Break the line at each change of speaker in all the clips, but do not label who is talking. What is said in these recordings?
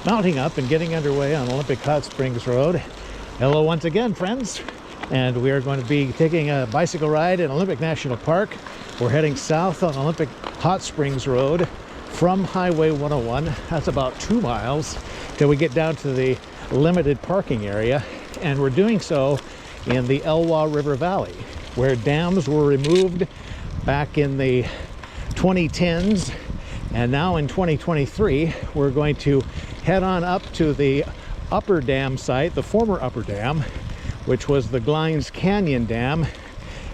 mounting up and getting underway on Olympic Hot Springs Road. Hello once again, friends. And we are going to be taking a bicycle ride in Olympic National Park. We're heading south on Olympic Hot Springs Road from Highway 101. That's about 2 miles till we get down to the limited parking area. And we're doing so in the Elwha River Valley, where dams were removed back in the 2010s. And now in 2023, we're going to head on up to the upper dam site, the former upper dam, which was the Glines Canyon Dam.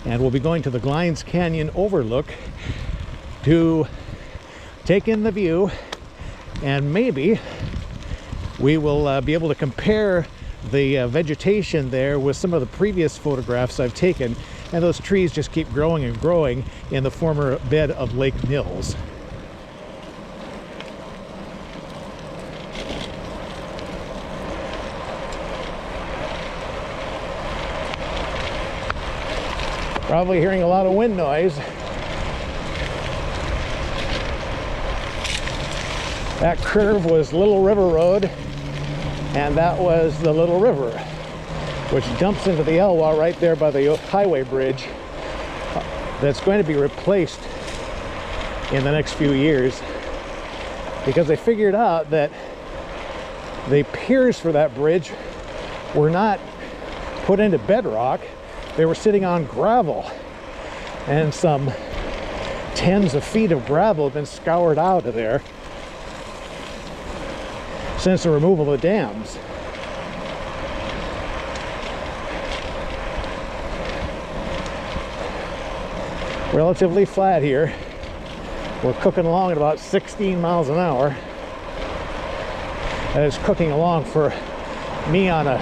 And we'll be going to the Glines Canyon Overlook to take in the view, and maybe we will be able to compare the vegetation there with some of the previous photographs I've taken. And those trees just keep growing and growing in the former bed of Lake Mills. Probably hearing a lot of wind noise. That curve was Little River Road, and that was the Little River, which dumps into the Elwha right there by the highway bridge that's going to be replaced in the next few years, because they figured out that the piers for that bridge were not put into bedrock. They were sitting on gravel, and some tens of feet of gravel have been scoured out of there since the removal of the dams. Relatively flat here. We're cooking along at about 16 miles an hour. And it's cooking along for me on a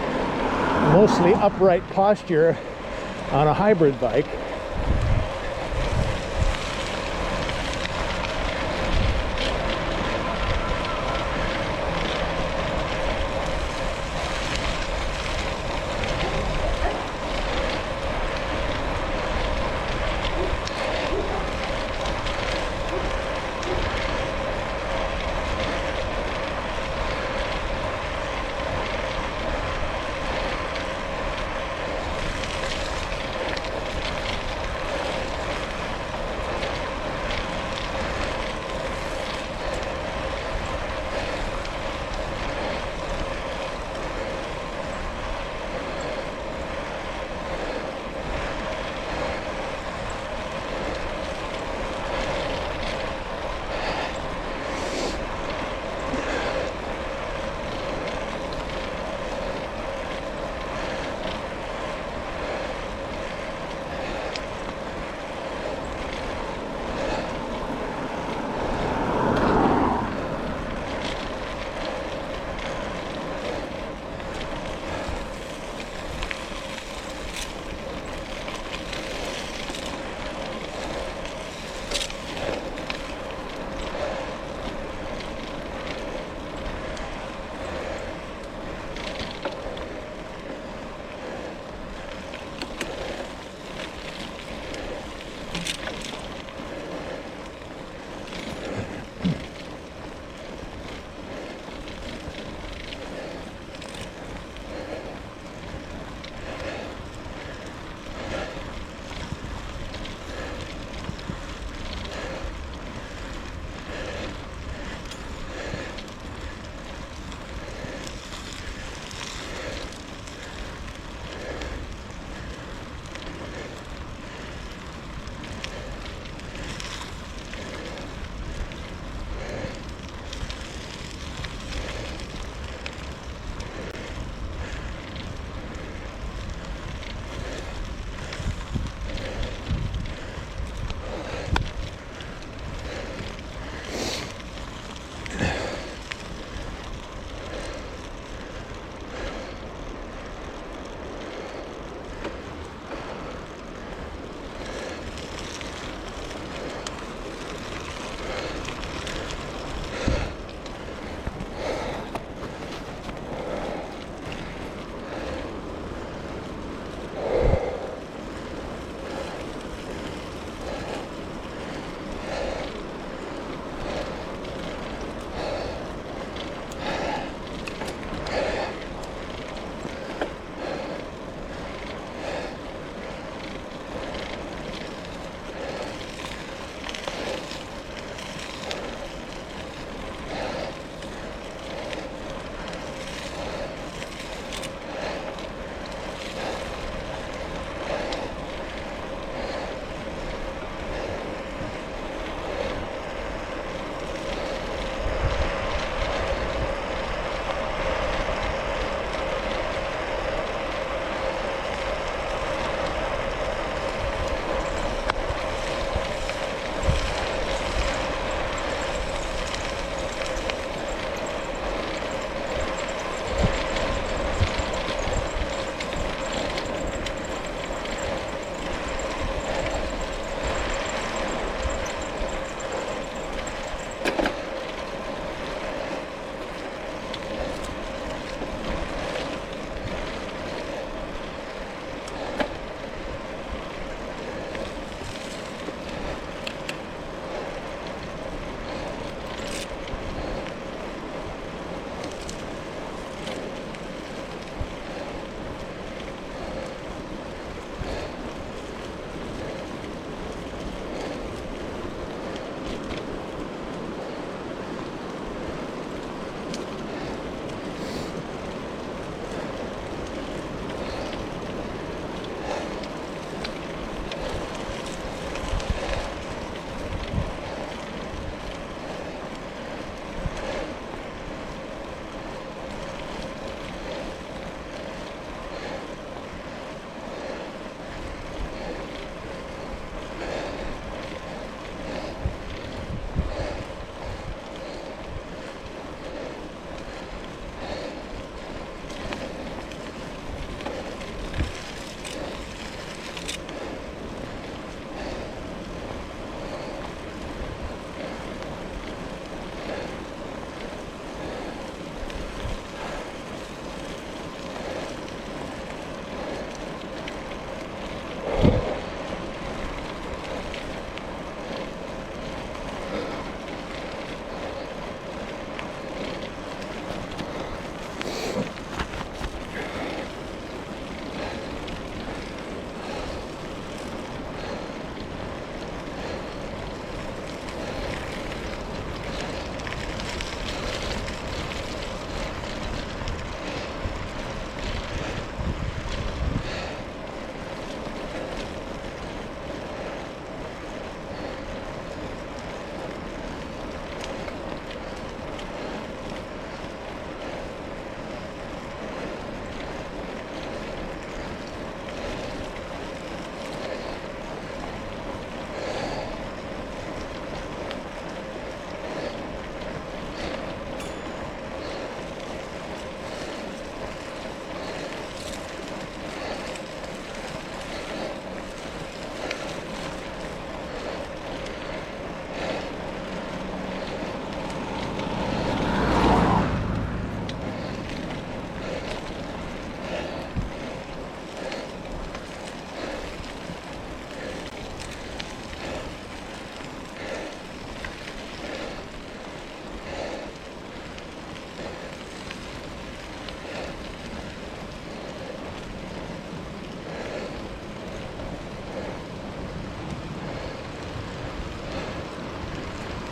mostly upright posture on a hybrid bike.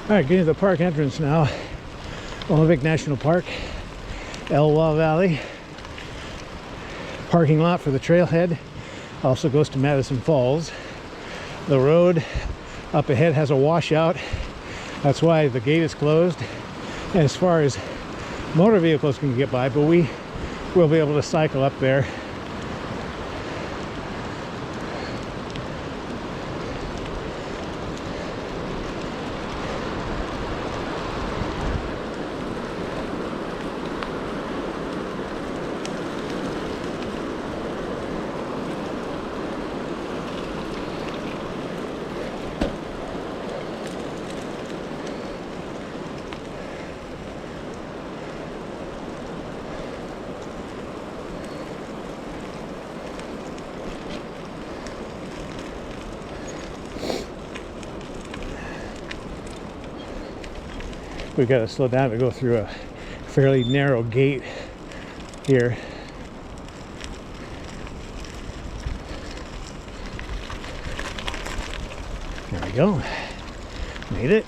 All right, getting to the park entrance now. Olympic National Park, Elwha Valley. Parking lot for the trailhead. Also goes to Madison Falls. The road up ahead has a washout. That's why the gate is closed. And as far as motor vehicles can get by, but we will be able to cycle up there. We've got to slow down to go through a fairly narrow gate here. There we go. Made it.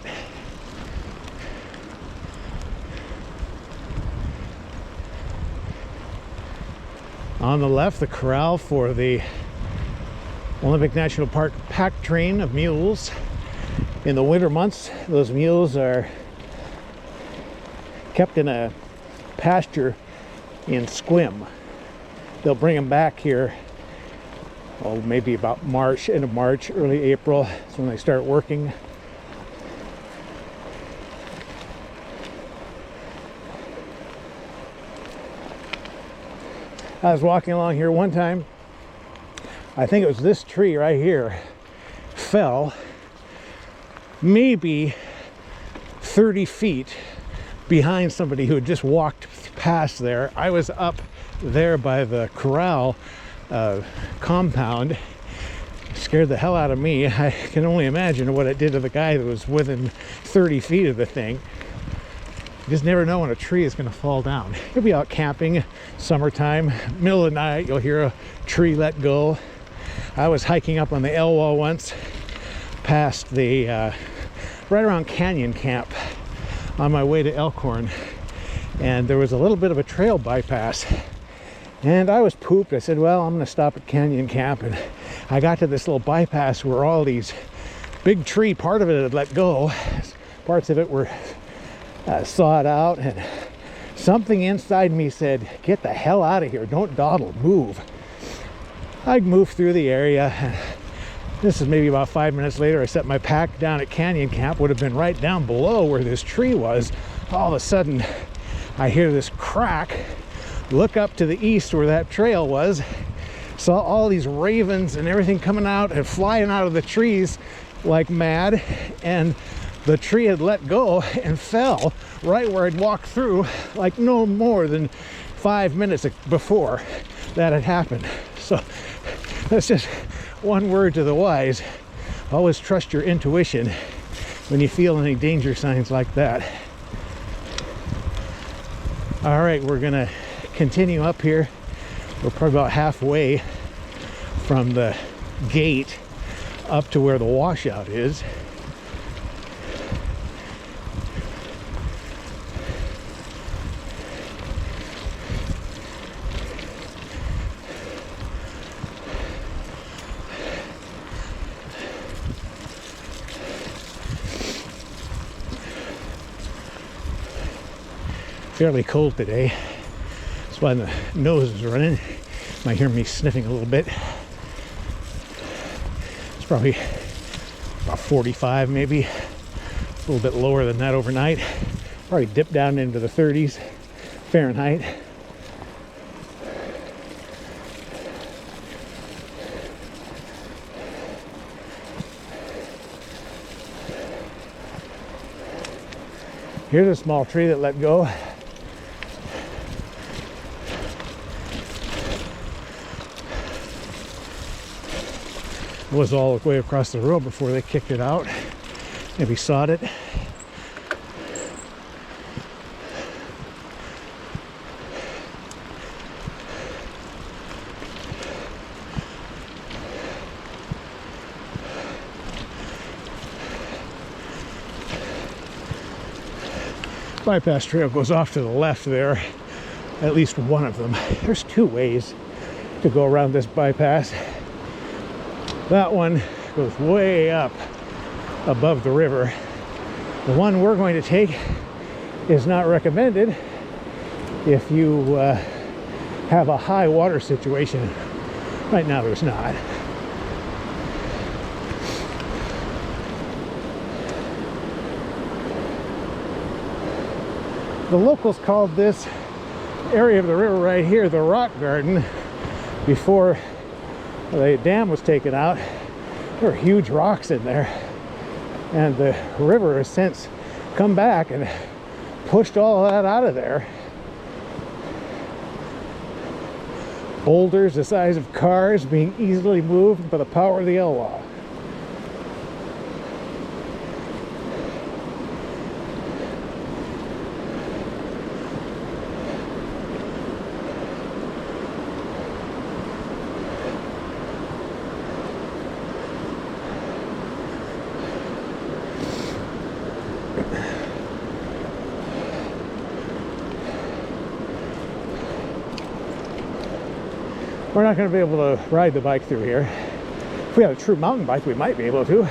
On the left, the corral for the Olympic National Park pack train of mules. In the winter months, those mules are kept in a pasture in Squim. They'll bring them back here, oh, maybe about March, end of March, early April. That's when they start working. I was walking along here one time. I think it was this tree right here fell maybe 30 feet behind somebody who had just walked past there. I was up there by the corral compound. Scared the hell out of me. I can only imagine what it did to the guy that was within 30 feet of the thing. You just never know when a tree is going to fall down. You'll be out camping, summertime, middle of the night, you'll hear a tree let go. I was hiking up on the Elwha once, past the, right around Canyon Camp, on my way to Elkhorn, and there was a little bit of a trail bypass, and I was pooped. I said, well, I'm going to stop at Canyon Camp, and I got to this little bypass where all these big tree, part of it had let go, parts of it were sawed out, and something inside me said, get the hell out of here, don't dawdle, move. I'd moved through the area, and this is maybe about 5 minutes later. I set my pack down at Canyon Camp, would have been right down below where this tree was. All of a sudden, I hear this crack, look up to the east where that trail was, saw all these ravens and everything coming out and flying out of the trees like mad, and the tree had let go and fell right where I'd walked through, like no more than 5 minutes before that had happened. So that's just one word to the wise. Always trust your intuition when you feel any danger signs like that. All right, we're gonna continue up here. We're probably about halfway from the gate up to where the washout is. Fairly cold today. That's why the nose is running. You might hear me sniffing a little bit. It's probably about 45 maybe. A little bit lower than that overnight. Probably dipped down into the 30s Fahrenheit. Here's a small tree that let go. It was all the way across the road before they kicked it out. Maybe sawed it. bypass trail goes off to the left there, at least one of them. There's two ways to go around this bypass. That one goes way up above the river. The one we're going to take is not recommended if you have a high water situation. Right now there's not. The locals called this area of the river right here the Rock Garden before the dam was taken out. There were huge rocks in there, and the river has since come back and pushed all of that out of there. Boulders the size of cars being easily moved by the power of the L-Log. We're not going to be able to ride the bike through here. If we had a true mountain bike, we might be able to,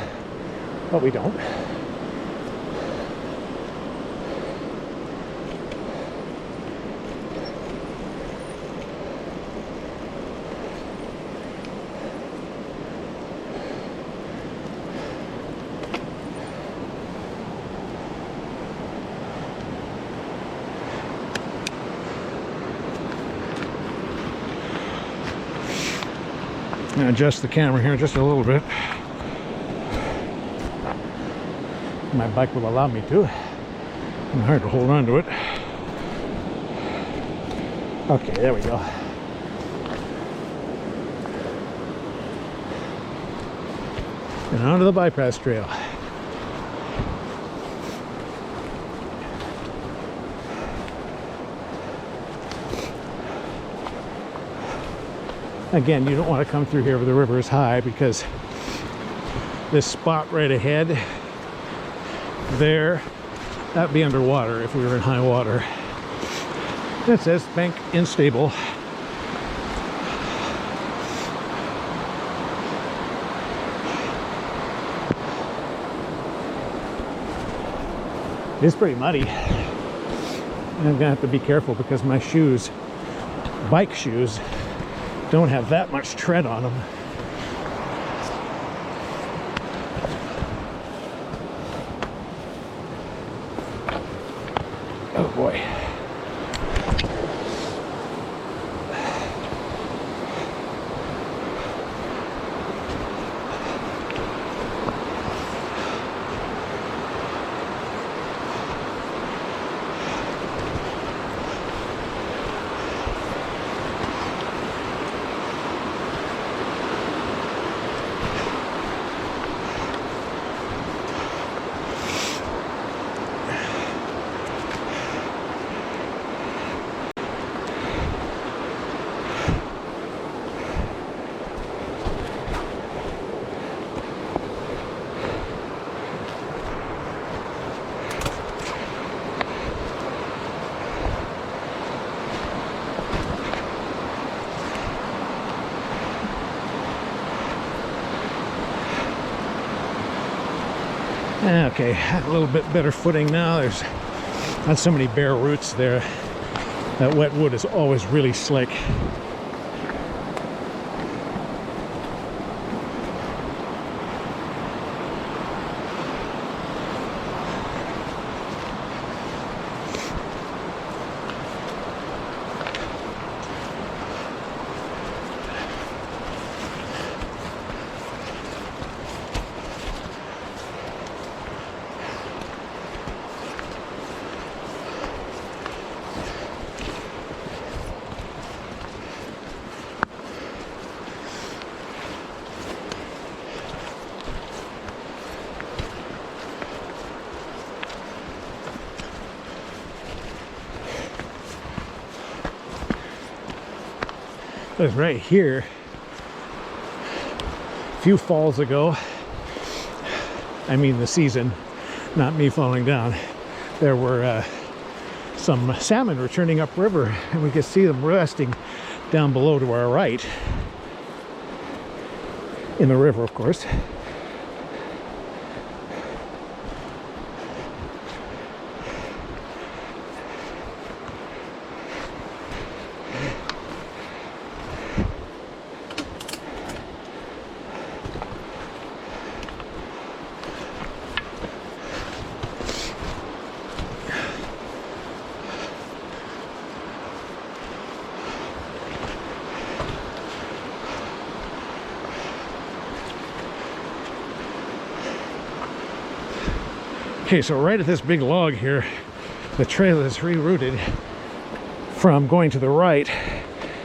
but we don't. Adjust the camera here just a little bit. My bike will allow me to. It's hard to hold on to it. Okay, there we go. And onto the bypass trail. Again, you don't want to come through here where the river is high, because this spot right ahead there, that'd be underwater if we were in high water. It says bank unstable. It's pretty muddy. I'm gonna have to be careful because my shoes, bike shoes, don't have that much tread on them. Oh boy. Okay, a little bit better footing now. There's not so many bare roots there. That wet wood is always really slick. But right here, a few falls ago, I mean the season, not me falling down, there were some salmon returning upriver, and we can see them resting down below to our right in the river, of course. Okay, so right at this big log here, the trail is rerouted from going to the right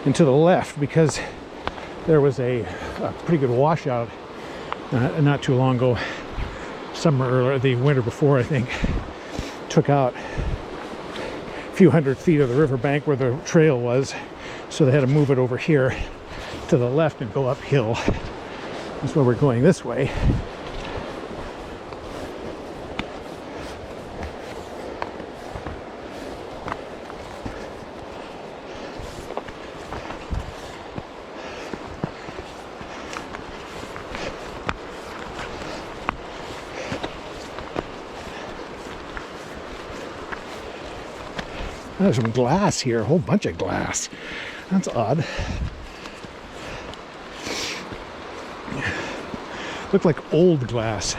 and to the left because there was a pretty good washout not too long ago, summer or the winter before, I think. Took out a few hundred feet of the riverbank where the trail was, so they had to move it over here to the left and go uphill. That's why we're going this way. There's some glass here, a whole bunch of glass. That's odd. Looked like old glass.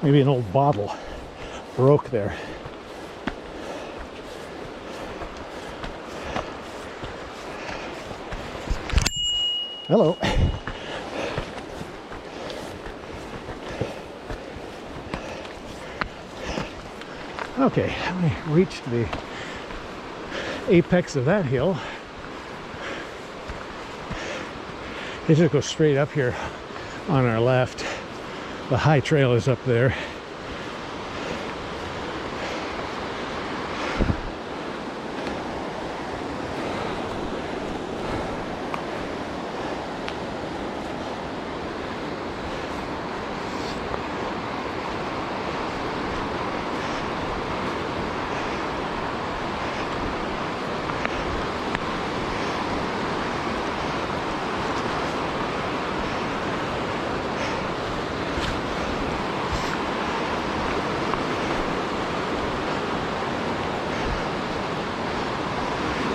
Maybe an old bottle broke there. Hello. Okay, we reached the apex of that hill. It just goes straight up here on our left. The high trail is up there.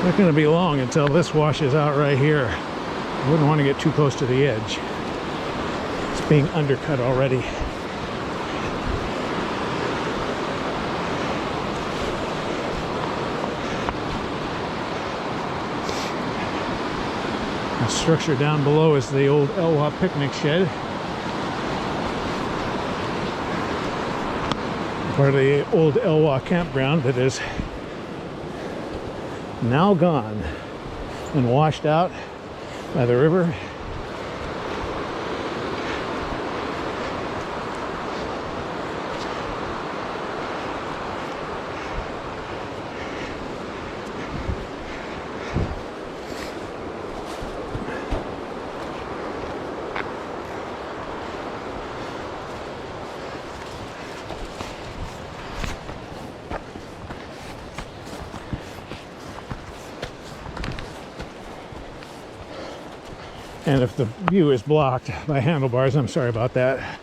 Not going to be long until this washes out right here. I wouldn't want to get too close to the edge. It's being undercut already. The structure down below is the old Elwha picnic shed. Part of the old Elwha campground that is now gone and washed out by the river. And if the view is blocked by handlebars, I'm sorry about that.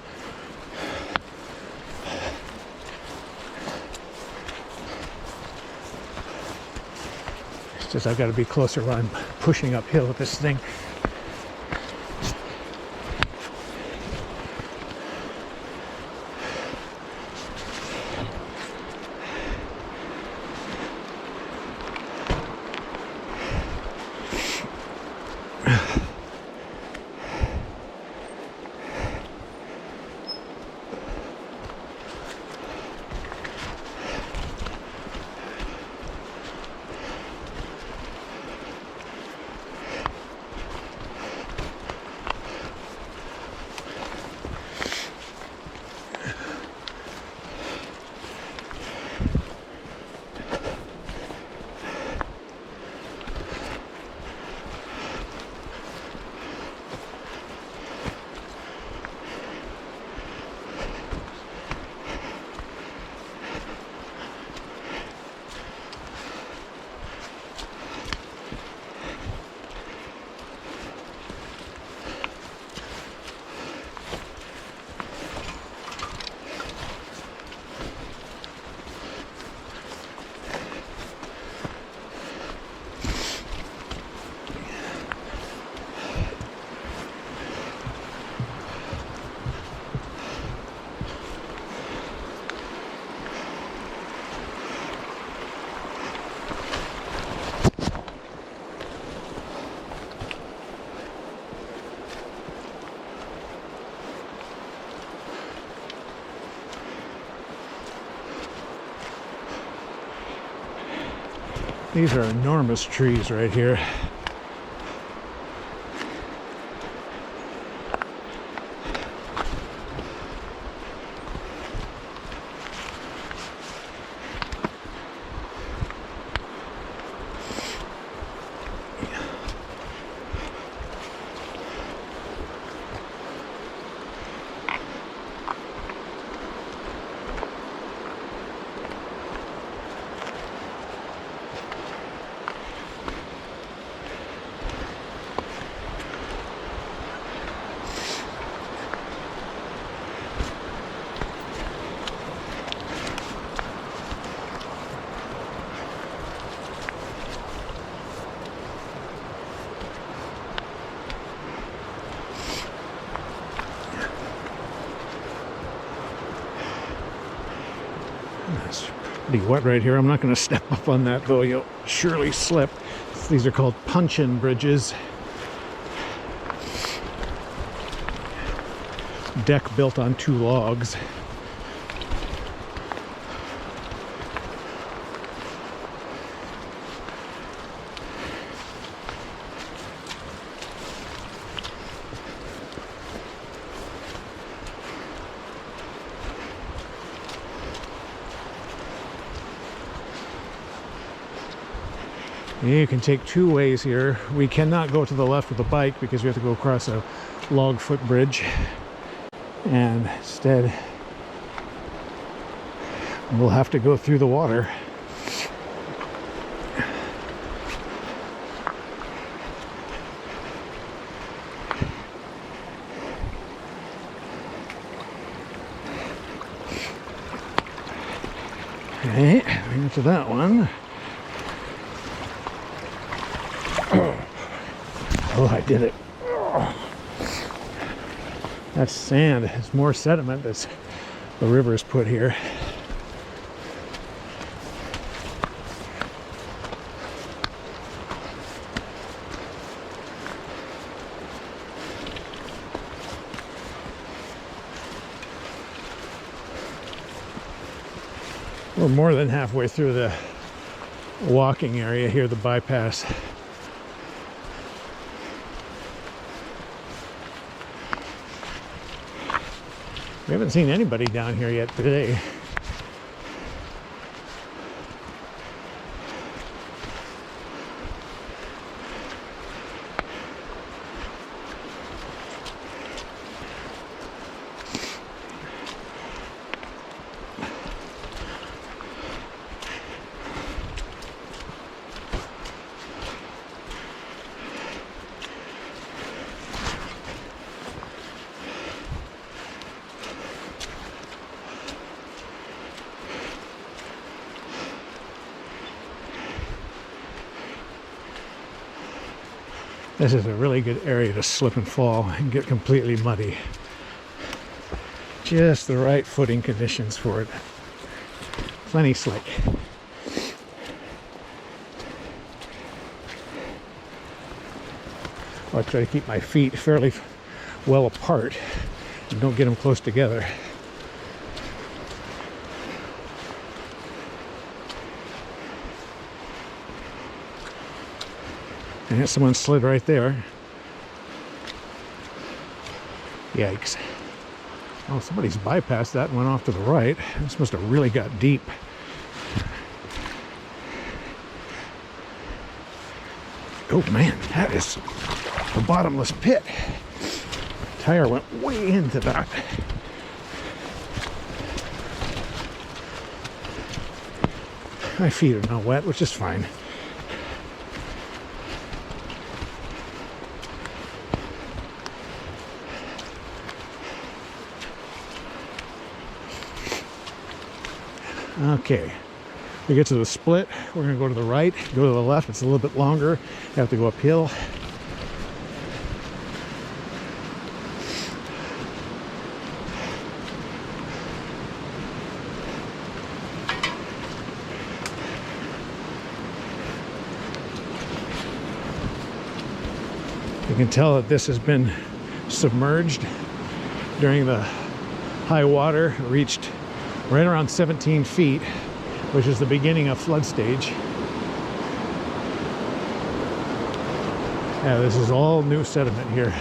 It's just I've got to be closer when I'm pushing uphill with this thing. These are enormous trees right here. It's pretty wet right here. I'm not going to step up on that, though. You'll surely slip. These are called punch-in bridges. Deck built on 2 logs. You can take 2 ways here. We cannot go to the left with the bike because we have to go across a log footbridge, and instead we'll have to go through the water. Okay, into that one. Oh, I did it. That's sand. It's more sediment that the river's put here. We're more than halfway through the walking area here, the bypass. We haven't seen anybody down here yet today. This is a really good area to slip and fall and get completely muddy. Just the right footing conditions for it. Plenty slick. I try to keep my feet fairly well apart and don't get them close together. And someone slid right there. Yikes. Oh, somebody's bypassed that and went off to the right. This must have really got deep. Oh man, that is a bottomless pit. Tire went way into that. My feet are not wet, which is fine. Okay, we get to the split. We're going to go to the right, go to the left. It's a little bit longer. You have to go uphill. You can tell that this has been submerged during the high water. It reached right around 17 feet, which is the beginning of flood stage. Yeah, this is all new sediment here.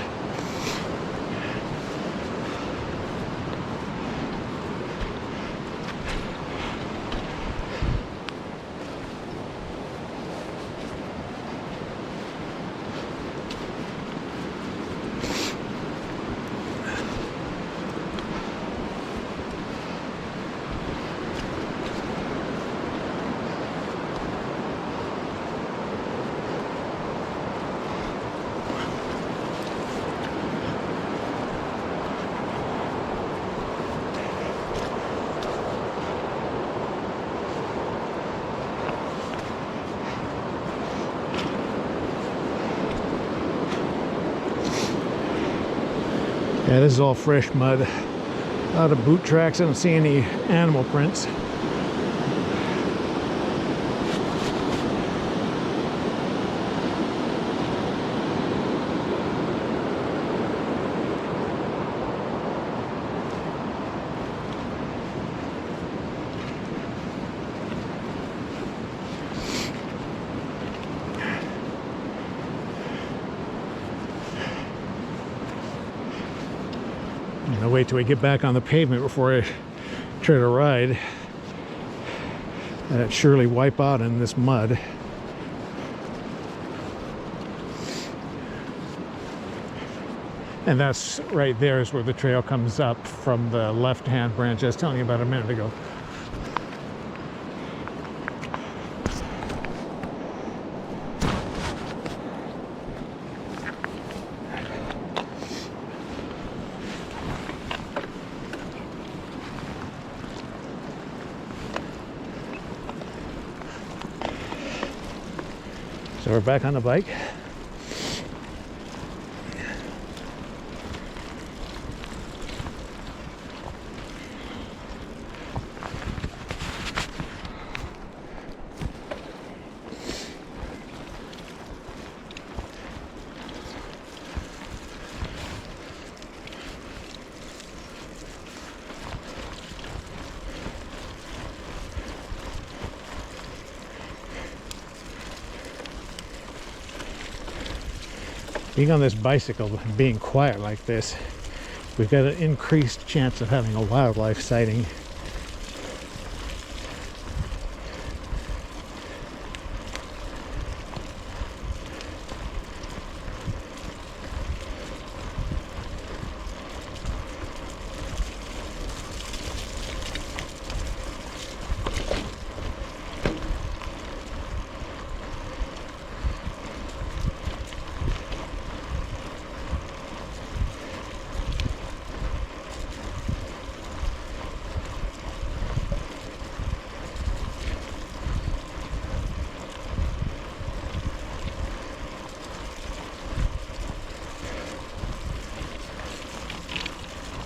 Yeah, this is all fresh mud. A lot of boot tracks. I don't see any animal prints. I'll wait till we get back on the pavement before I try to ride. And it surely wipe out in this mud. And that's right there is where the trail comes up from the left-hand branch I was telling you about a minute ago. So we're back on the bike. Being on this bicycle, being quiet like this, we've got an increased chance of having a wildlife sighting.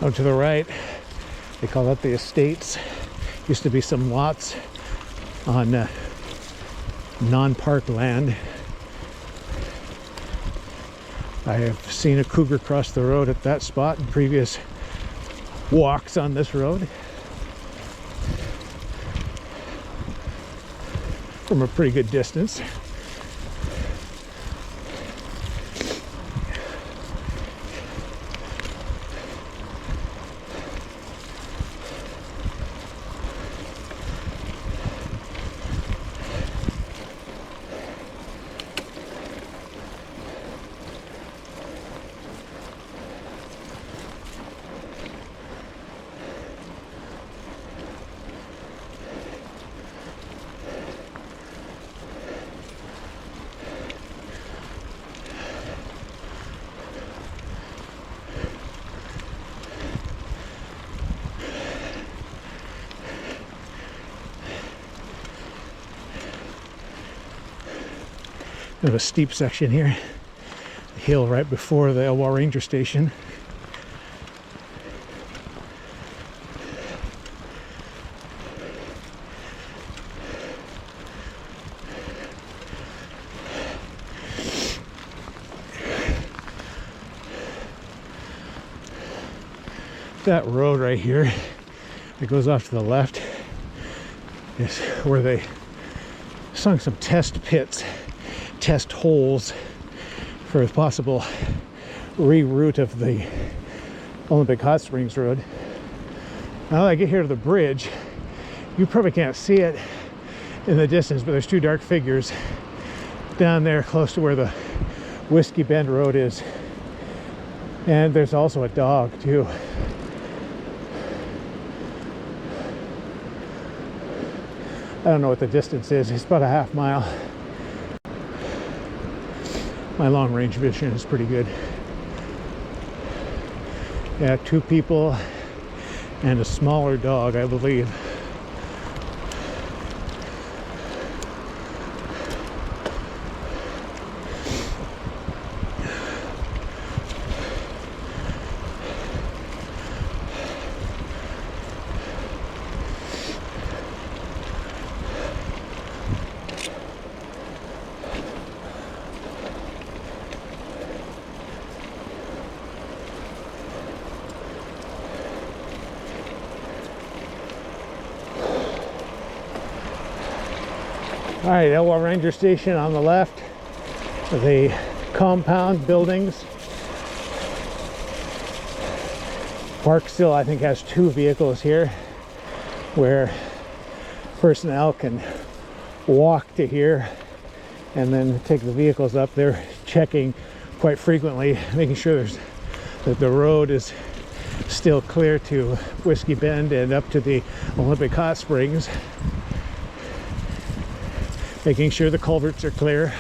Out to the right, they call that the estates. Used to be some lots on non-park land. I have seen a cougar cross the road at that spot in previous walks on this road from a pretty good distance. We have a steep section here, the hill right before the Elwha Ranger Station. That road right here that goes off to the left is where they sunk some test pits, test holes for a possible reroute of the Olympic Hot Springs Road. Now that I get here to the bridge, you probably can't see it in the distance, but there's two dark figures down there close to where the Whiskey Bend Road is. And there's also a dog too. I don't know what the distance is. It's about a half mile. My long range vision is pretty good. Yeah, two people and a smaller dog, I believe. All right, Elwha Ranger Station on the left, the compound buildings. Park still, I think, has two vehicles here where personnel can walk to here and then take the vehicles up. They're checking quite frequently, making sure that the road is still clear to Whiskey Bend and up to the Olympic Hot Springs. Making sure the culverts are clear.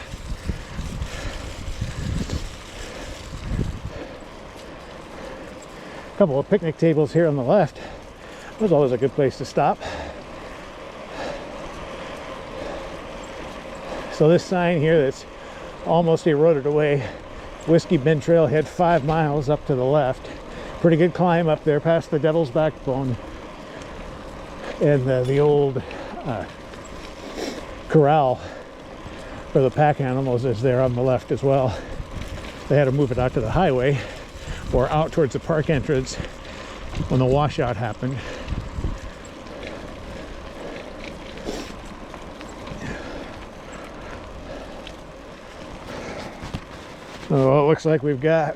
A couple of picnic tables here on the left. That's always a good place to stop. So this sign here that's almost eroded away, Whiskey Bend Trailhead 5 miles up to the left. Pretty good climb up there past the Devil's Backbone and the old corral for the pack animals is there on the left as well. They had to move it out to the highway or out towards the park entrance when the washout happened. So it looks like we've got,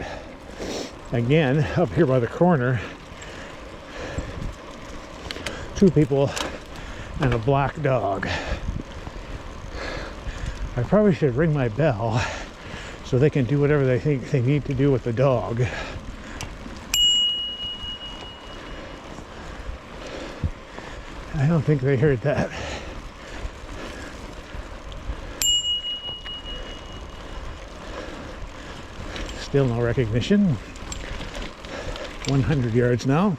again, up here by the corner, two people and a black dog. I probably should ring my bell so they can do whatever they think they need to do with the dog. I don't think they heard that. Still no recognition. 100 yards now.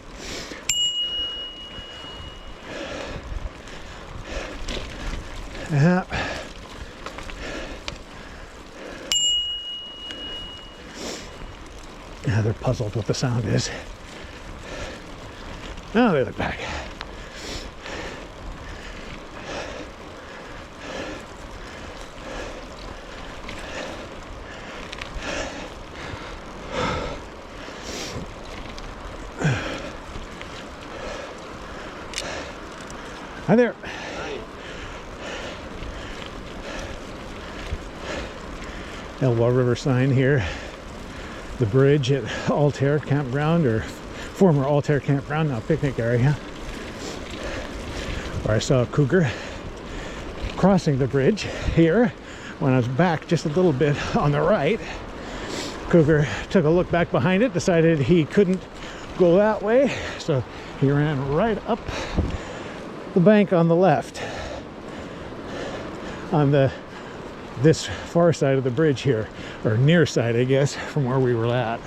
Yeah, they're puzzled what the sound is. Oh, they look back. Hi there.
Hi.
Elwha River sign here. The bridge at Altair Campground, or former Altair Campground, now picnic area, where I saw a cougar crossing the bridge here when I was back just a little bit on the right. Cougar took a look back behind it, decided he couldn't go that way, so he ran right up the bank on the left on this far side of the bridge here, or near side, I guess, from where we were at.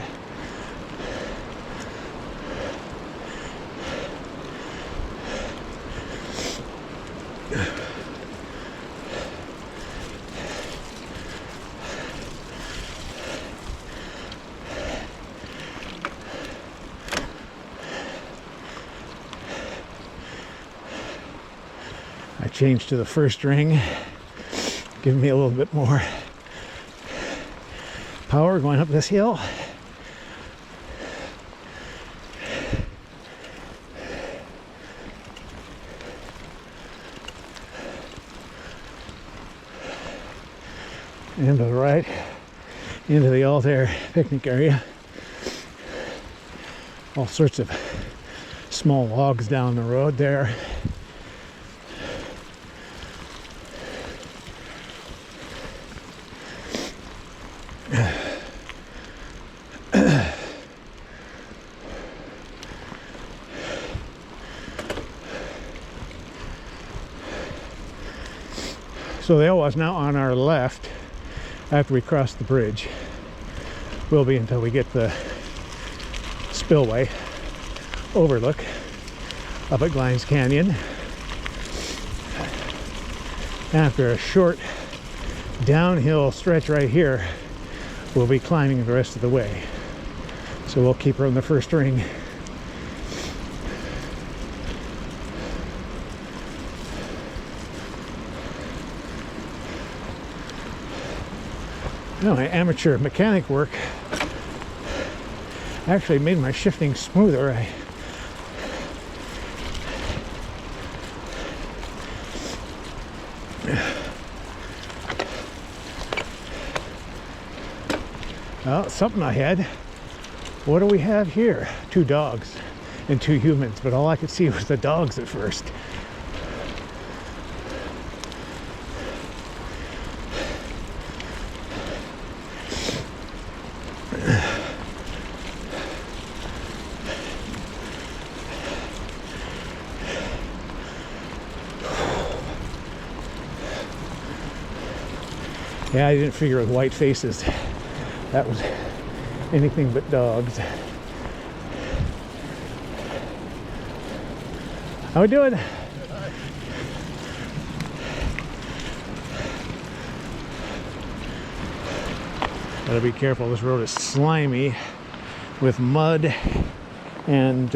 I changed to the first ring, giving me a little bit more power going up this hill. And to the right, into the Altair picnic area. All sorts of small logs down the road there. So the Elwha is now on our left after we cross the bridge. Will be until we get the Spillway Overlook up at Glines Canyon. After a short downhill stretch right here, we'll be climbing the rest of the way. So we'll keep her in the first ring. Now, my amateur mechanic work actually made my shifting smoother. Well, something ahead. What do we have here? 2 dogs and 2 humans, but all I could see was the dogs at first. Yeah, I didn't figure with white faces that was anything but dogs. How we doing? Gotta be careful, this road is slimy with mud and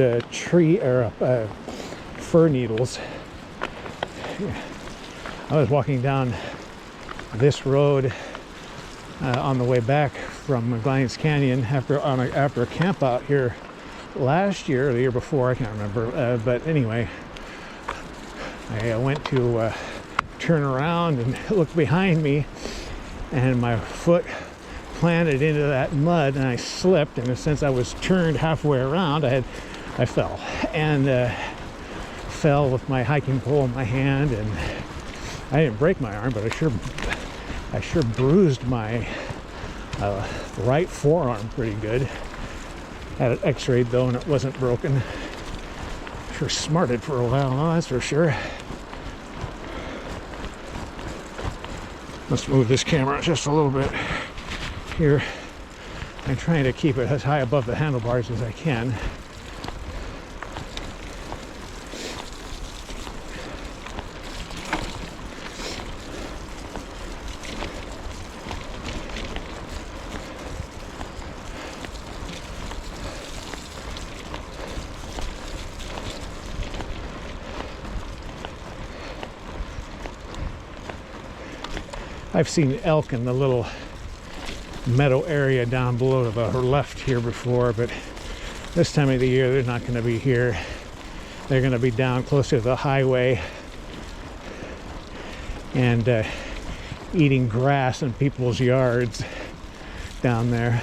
fir needles. I was walking down this road on the way back from Glines Canyon after a camp out here last year or the year before, I can't remember, but anyway, I went to turn around and look behind me, and my foot planted into that mud and I slipped, and since I was turned halfway around, I fell and fell with my hiking pole in my hand, and I didn't break my arm, but I sure bruised my right forearm pretty good. Had it x-rayed though, and it wasn't broken. Sure smarted for a while, no, that's for sure. Let's move this camera just a little bit here. I'm trying to keep it as high above the handlebars as I can. I've seen elk in the little meadow area down below to the left here before, but this time of the year they're not going to be here. They're going to be down closer to the highway and eating grass in people's yards down there.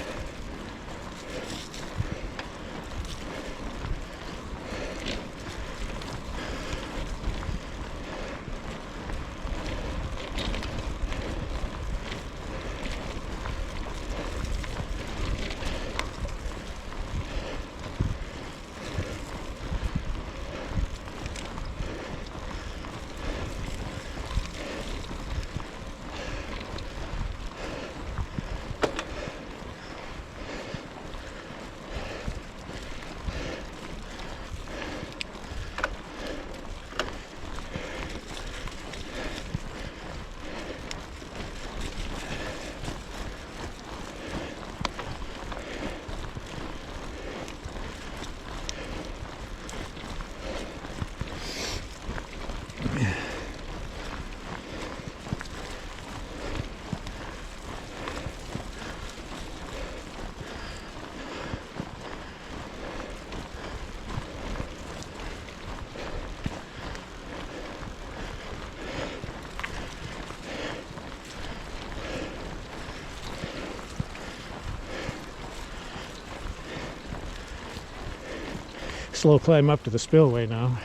slow climb up to the spillway now.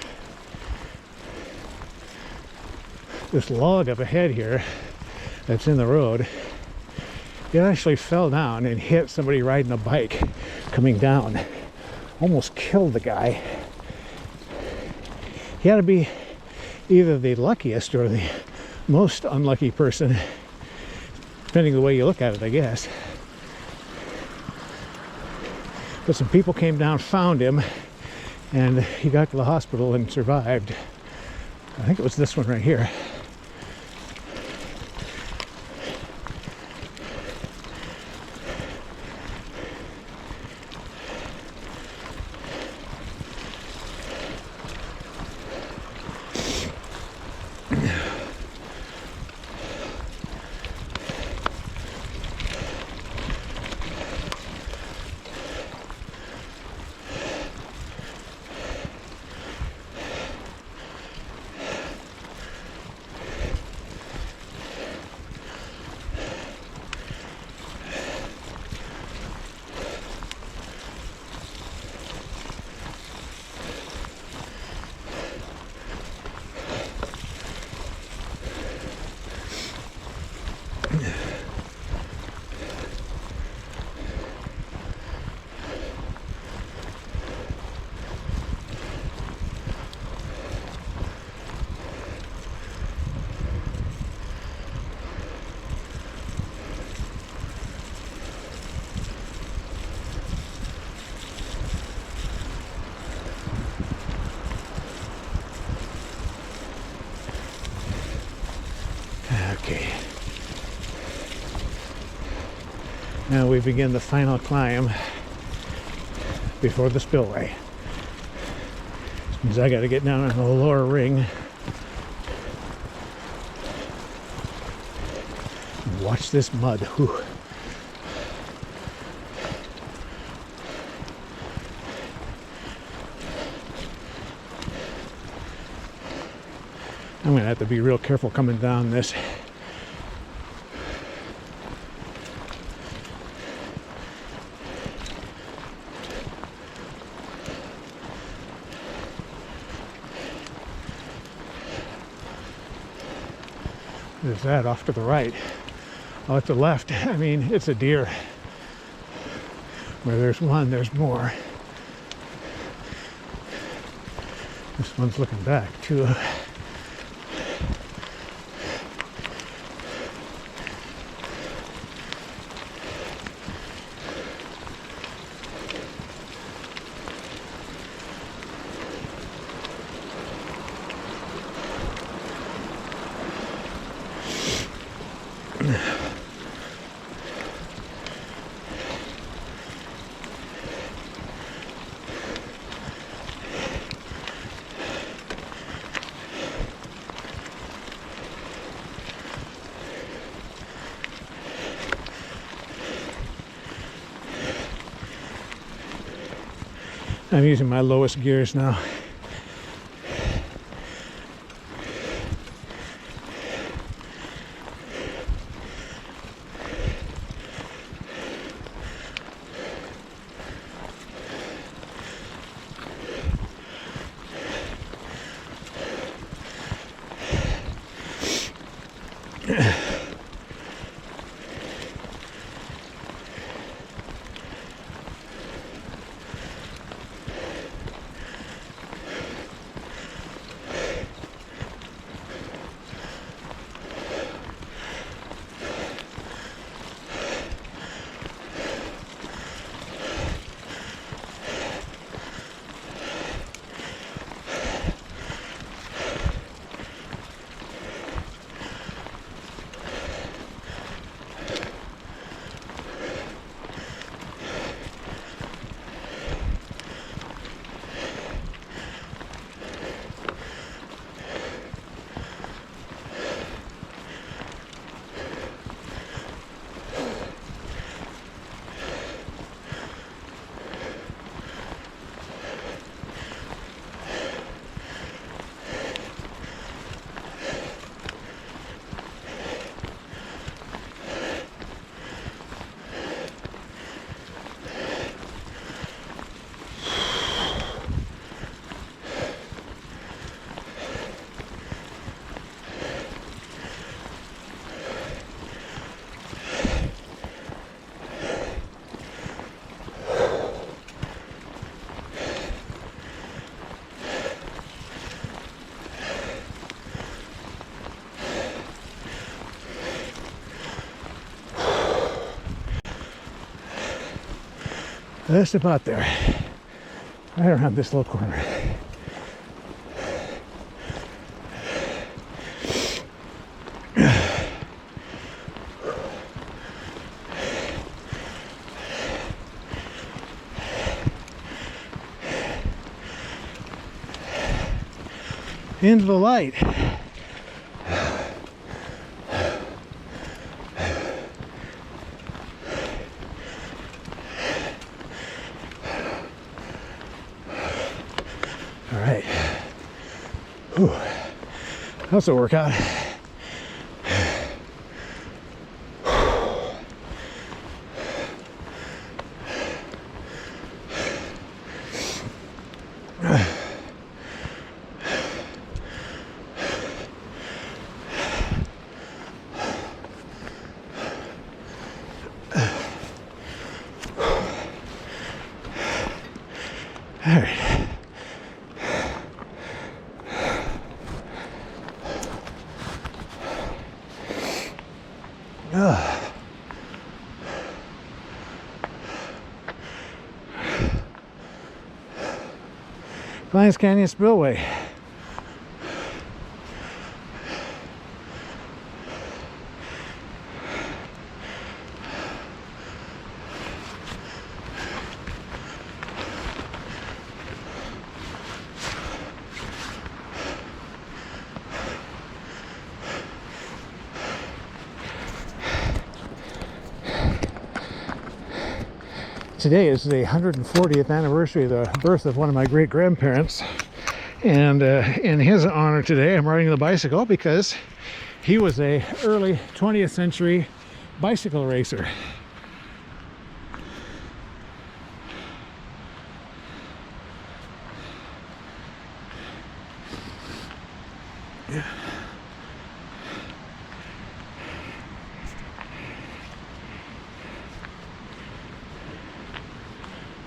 This log up ahead here that's in the road, it actually fell down and hit somebody riding a bike coming down. Almost killed the guy. He had to be either the luckiest or the most unlucky person, depending on the way you look at it, I guess. But some people came down, found him, and he got to the hospital and survived. I think it was this one right here. Okay. Now we begin the final climb before the spillway. Means I got to get down in the lower ring and watch this mud. Whew. I'm gonna have to be real careful coming down this. There's that off to the right. Off to the left, I mean, it's a deer. Where there's one, there's more. This one's looking back too. I'm using my lowest gears now. Just about there. Right around this little corner. Into the light. All right. Whew. That's a workout. All right. Glines Canyon Spillway. Today is the 140th anniversary of the birth of one of my great-grandparents, and in his honor today I'm riding the bicycle because he was a early 20th century bicycle racer.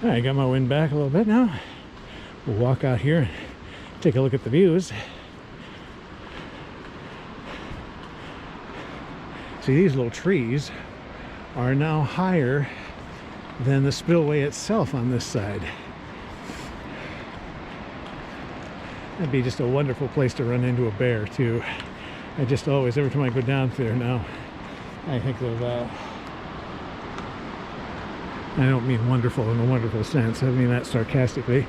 All right, got my wind back a little bit now. We'll walk out here and take a look at the views. See, these little trees are now higher than the spillway itself on this side. That'd be just a wonderful place to run into a bear too. I just always, every time I go down there now, I think of I don't mean wonderful in a wonderful sense. I mean that sarcastically.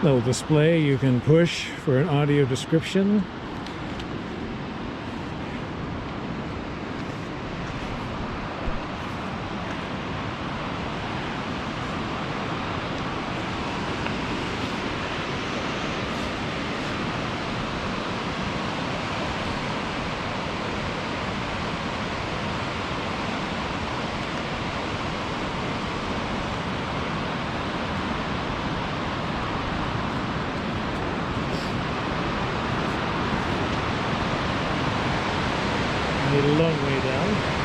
Little display you can push for an audio description. A long way down.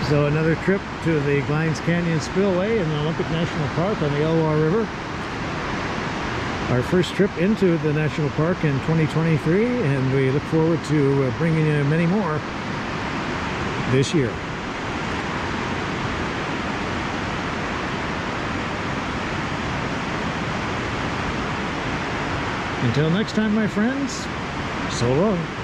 So another trip to the Glines Canyon Spillway in the Olympic National Park on the Elwha River. Our first trip into the national park in 2023, and we look forward to bringing you many more this year. Until next time, my friends, so long.